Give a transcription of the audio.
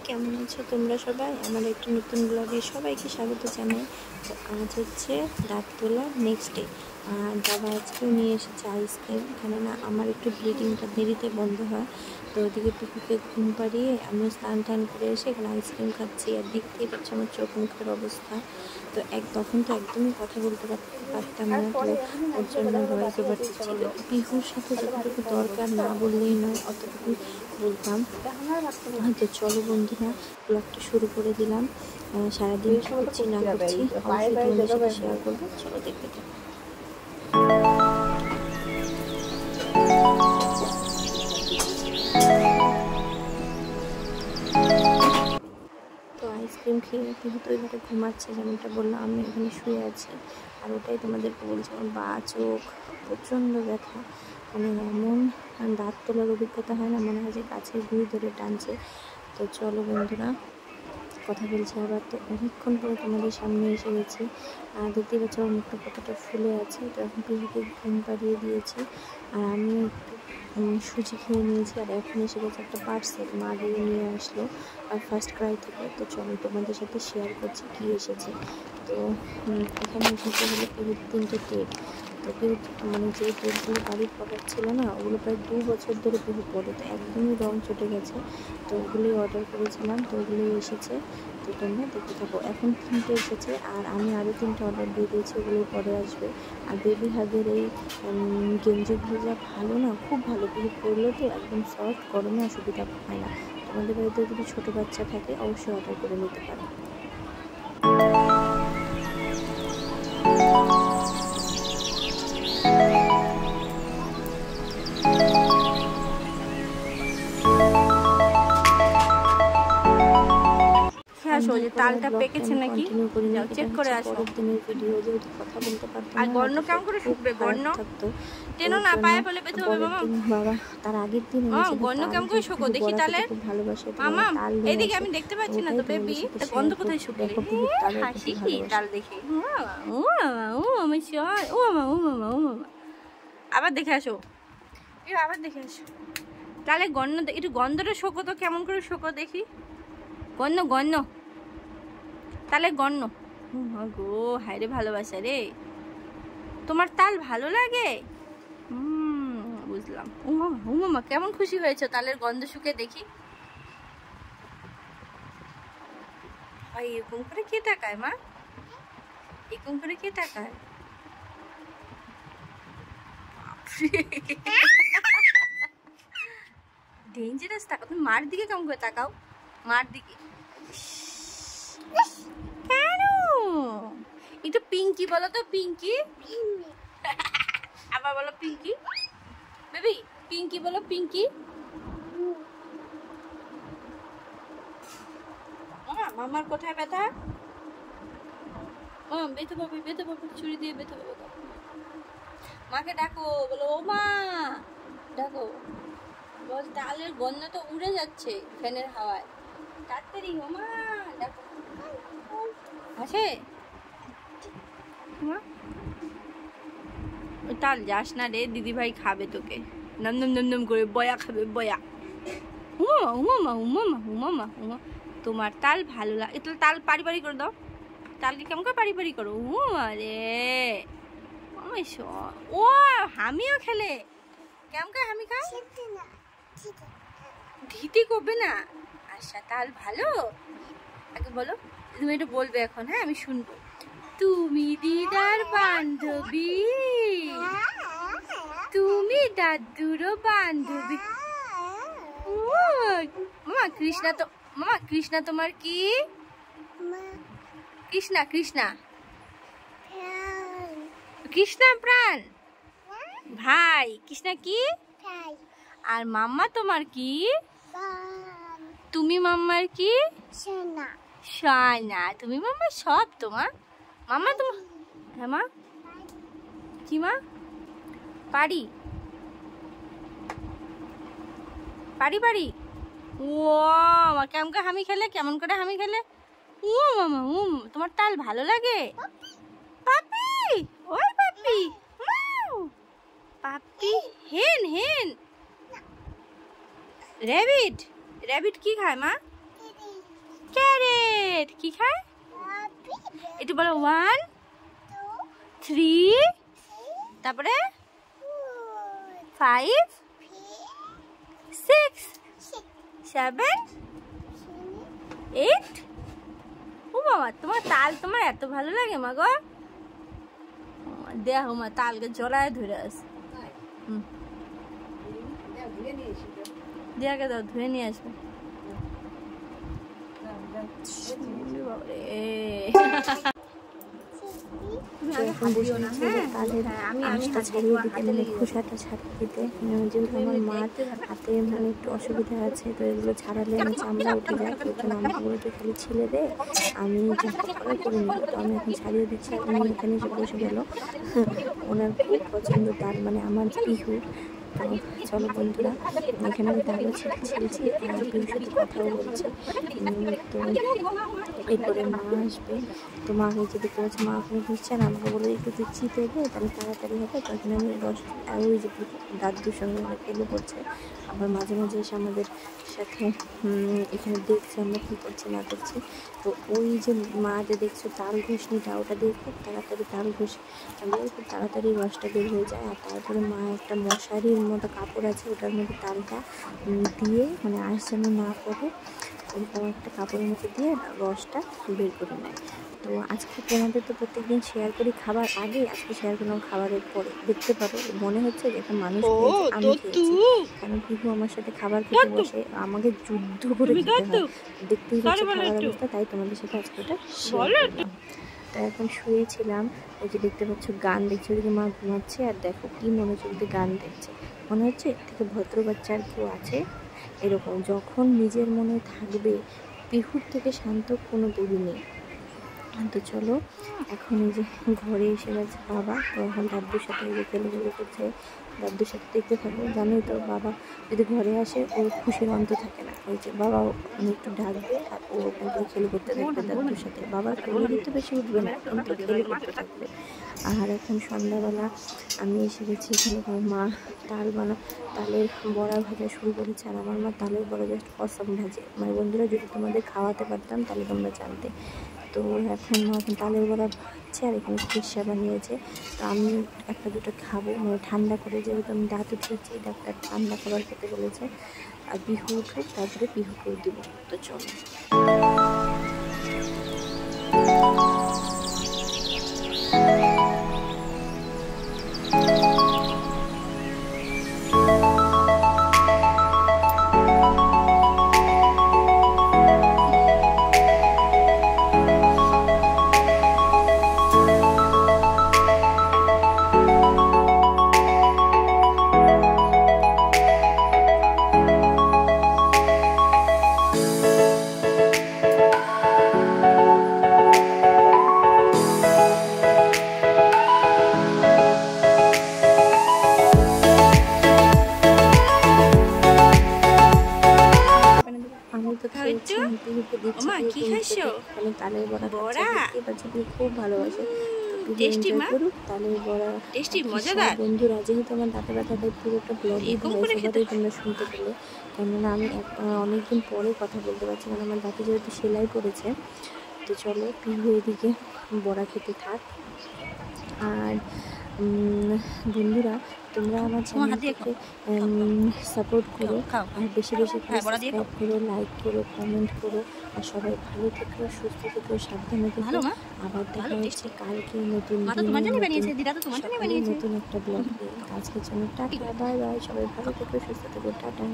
কেমন আছো তোমরা সবাই? আমার একটি নতুন ব্লগে সবাইকে স্বাগত জানাই। তো আজ হচ্ছে রাত তোলা নেক্সট ডে, আর বাবা আজকেও নিয়ে এসেছে আইসক্রিম, কেননা আমার একটু ব্লিডিংটা দেরিতে বন্ধ হয়। তো ওদিকে টুকুকে ঘুম পাড়িয়ে আমি স্নান টান করে এসে এখানে আইসক্রিম খাচ্ছি, আর দেখতেই পাচ্ছি আমার চোখ মুখের অবস্থা। তো তখন তো একদমই কথা বলতে পারতাম না, তো ওর জন্য ভয়েস ওভার দিচ্ছিল। পিহুর সাথে যতটুকু দরকার না বললেই নয় অতটুকু বলতাম। তো চলো বন্ধুরা, ব্লগটা শুরু করে দিলাম। সারাদিন কী করছি না করছি অবশ্যই তোমাদের সাথে শেয়ার করবো, চলো দেখবে। তো আইসক্রিম খেয়ে কিন্তু এখানে ঘুমাচ্ছে, যেমনটা বললাম আমি এখানে শুয়ে আছি। আর ওটাই তোমাদেরকে বলছি, আমার বা চোখ প্রচণ্ড ব্যথা, মানে এমন দাঁত তোলার অভিজ্ঞতা হয় না, মনে হয় যে গাছের গুঁড়ি ধরে টানছে। তো চলো বন্ধুরা, কথা বলছি আবার। তো অনেকক্ষণ পরে তোমাদের সামনে এসে গেছি, আর দেখতে পাচ্ছি আমার মুখটা কতটা ফুলে আছে। তো এখন পিহুকে ঘুম পাড়িয়ে দিয়েছি, আর আমিও একটু সুজি খেয়ে নিয়েছি। আর এখন এসে গেছে একটা পার্সেল, মা দিয়ে নিয়ে আসলো আর ফার্স্ট ক্রাই থেকে। তো চলো তোমাদের সাথে শেয়ার করছি কী এসেছে। তো এখানে এসেছে হলো পিহুর 3টে টেপ। তো পিহু মানে যে টেপগুলো বাড়ির পড়ার ছিল না, ওগুলো প্রায় 2 বছর ধরে পিহু পড়ে, তো একদমই রং চটে গেছে। তো ওগুলোই অর্ডার করেছিলাম, তো ওগুলোই এসেছে। তো তোমরা দেখতে থাকো। এখন 3টে এসেছে, আর আমি আরও 3টে অর্ডার দিয়ে দিয়েছি, ওগুলো পরে আসবে। আর বেবি হাগের এই গেঞ্জিগুলো যা ভালো না, খুব ভালো। পিহু পরলে তো একদম সফট, গরমে অসুবিধা হয় না। তোমাদের বাড়িতে যদি ছোটো বাচ্চা থাকে অবশ্যই অর্ডার করে নিতে পারো। তালটা পেকেছে নাকি চেক করে আসো। পরের দিনের ভিডিও, যেহেতু কথা বলতে পারতাম না, আর গর্ণ কেমন করে শুকবে, গর্ণ টেনো না, পায়ে ফেলে পেতে হবে মামা। বাবা তার আগের দিন গর্ণ কেমন করে শুকো দেখি, তাহলে খুব ভালোবাসে মামা। এইদিকে আমি দেখতে পাচ্ছি না তো বেবি, গন্ধ কোথায় শুকবে? হাসি কি তাল দেখি, ও মামা ও মামা ও মামা ও মামা ও মামা। আবার দেখে আসো, আবার দেখে আসো। তাহলে গর্ণ একটু গন্ধটা শোকো তো, কেমন করে শোকো দেখি। গণ্য গণ্য, তালে গণ্য। গো হায় রে, ভালোবাসা রে, তোমার তাল ভালো লাগে। বুঝলাম। উমা কেমন খুশি হয়েছে তালের গন্ধ শুকে দেখি। এরকম করে কে তাকায় মা, এরকম করে কে তাকায়? ডেঞ্জারাস তাকাও, তুমি মার দিকে কেমন করে তাকাও, মার দিকে। কেন একটু পিঙ্কি বলো তো, পিঙ্কি। আবার বলো পিঙ্কি, বেবি পিঙ্কি বলো, পিঙ্কি। মামার কোথায় ব্যথা? বেঁধে পাবে, বেঁধে পাবে, ছুরি দিয়ে বেঁধে পাবে। মাকে ডাকো, বলো ও মা, ডাকো। বল তালের গন্ধ তো উড়ে যাচ্ছে ফ্যানের হাওয়ায়, তাড়াতাড়ি ও মা ডাকো। আছে তাল যাস না রে, দিদি ভাই খাবে তোকে, নন্দম নন্দম করে বয়া খাবে, বয়া। উমা উমা উমা উমা উমা, তোমার তাল ভালো লাগে, একটু তাল পারি পারি করে দাও, তালকে কেমন করে পারি পারি করো। উমা রে, ও হামিও খেলে, কেমন করে হামি খাও, ধিতি করবে না। আচ্ছা তাল ভালো, আগে বলো, তুমি এটা বলবে এখন, হ্যাঁ আমি শুনবো। তুমি দিদার বান্ধবী, তুমি দাদুরও বান্ধবী। মামা কৃষ্ণা তো, মামা কৃষ্ণা তোমার কি? কৃষ্ণা কৃষ্ণা কৃষ্ণা প্রাণ ভাই, কৃষ্ণা কি? আর মাম্মা তোমার কি? তুমি মাম্মার কি? শানা। তুমি মাম্মা সব তোমার, মাম্মা তোমার। হ্যাঁ মা, কি মা? পারি পারি পারি। ও কেমন করে হামি খেলে, কেমন করে হামি খেলে। ও মামা তোমার তাল ভালো লাগে? পাপি, ওই পাপি, পাপি হেন হেন র্যাবিট র্যাবিট কি খায় মা? ক্যারেট কি খায় একটু বলো 1 3 তারপরে 5 6 7 8 ও বাবা তোমার তাল তোমার এত ভালো লাগে মা গো দেখো মা তালকে জলায় ধরে আস দেয়াকে দাও ধুয়ে নিয়ে আসবে খোসাটা ছাড়িয়ে দিতে যেহেতু আমার মার হাতে মানে একটু অসুবিধা আছে তো এগুলো ছাড়ালে আমি চামড়া উঠে যায় তো জন্য আমাকে তুই খালি ছিলে দে আমি করে নিব তো আমি এখন ছাড়িয়ে দিচ্ছি উনি এখানে এসে বসে গেল ওনার খুব পছন্দ তার মানে আমার পিহুর তো চলো বন্ধুরা এখানে আমি তারও ছিলছি আর পিহুর সাথে কথাও বলছি তো এরপরে মা আসবে তো মাকে যে দেখতে পাচ্ছি মা ওখানে ঘুরছে আর আমাকে বলে একটু তুই চিতে দে তাহলে তাড়াতাড়ি হবে তো এখানে আমি ওই যে দাদুর সঙ্গে খেলে পড়ছে আবার মাঝে মাঝে এসে আমাদের সাথে এখানে দেখছে আমরা কী করছি না করছি তো ওই যে মা যে দেখছো তাল ঘষনিটা ওটা দিয়ে খুব তাড়াতাড়ি তাল ঘষে খুব তাড়াতাড়ি রসটা বের হয়ে যায় আর তারপরে মা একটা মশারির মতো কাপড় আছে ওটার মধ্যে তালটা দিয়ে মানে আঁশ যেন না পড়ে ওইরকম একটা কাপড়ের মধ্যে দিয়ে রসটা বের করে নেয় তো আজকে তোমাদের তো প্রত্যেকদিন শেয়ার করি খাবার আগে আজকে শেয়ার করলাম খাবারের পরে দেখতে পারো মনে হচ্ছে যে একটা মানুষ আমি খেয়েছি কারণ পিহু আমার সাথে খাবার খেতে বসে আমাকে যুদ্ধ করে খেতে হয় দেখতেই পাচ্ছি খাবার অবস্থা তাই তোমাদের সাথে আজকে ওটা শেয়ার করলাম তো এখন শুয়েছিলাম ওই যে দেখতে পাচ্ছ গান দেখছি ওদিকে মা ঘুমাচ্ছে আর দেখো কি মনোযোগ দিয়ে গান দেখছে মনে হচ্ছে এর থেকে ভদ্র বাচ্চা আর কেউ আছে এরকম যখন নিজের মনে থাকবে পিহুর থেকে শান্ত কোনো বেবি নেই তো চলো এখন এই যে ঘরে এসে গেছে বাবা তো এখন দাদুর সাথে এই যে খেলে করছে দাদুর সাথে দেখতে থাকবো জানোই তো বাবা যদি ঘরে আসে ওর খুশির অন্ত থাকে না ওই যে বাবা একটু ডাকবে আর ও ওখান থেকে খেলে করতে থাকবে দাদুর সাথে বাবার কোলে কিন্তু বেশি উঠবে না কিন্তু খেলে করতে থাকবে আর এখন সন্ধ্যাবেলা আমি এসে গেছি এখানে মা তালের বড়া ভাজা শুরু করেছে আর আমার মা তালের বড়া জাস্ট অসম ভাজে মানে বন্ধুরা যদি তোমাদের খাওয়াতে পারতাম তাহলে তোমরা জানতে তো এখন তালের বড়া ভাজছে আর এখানে খিরসা বানিয়েছে তো আমি একটা দুটো খাবো মানে ঠান্ডা করে যেহেতু আমি দাঁত উঠিয়েছি ডাক্তার ঠান্ডা খাবার খেতে বলেছে আর পিহু উঠুক তারপরে পিহুকেও দিব তো চলো তালের বড়া খুব ভালোবাসে তালের বড়া বন্ধুরা যেহেতু আমার দাঁতে ব্যথা তাই পুরোটা ব্লগই তোমরা শুনতে পেলে কেননা আমি অনেকদিন পরে কথা বলতে পারছি কারণ আমার দাঁতে যেহেতু সেলাই পড়েছে তো চলো পিহু এদিকে বড়া খেতে থাক আর বন্ধুরা তোমরা আমার চ্যানেলটাকে সাপোর্ট করো আর বেশি বেশি সাবস্ক্রাইব করো লাইক করো কমেন্ট করো আর সবাই ভালো থেকো সুস্থ থেকো সাবধানে থেকো আবার দেখা হচ্ছে কালকে নতুন নতুন একটা ব্লগ নিয়ে আজকের জন্য টাটা বাই বাই সবাই ভালো থেকো সুস্থ থেকো টাটা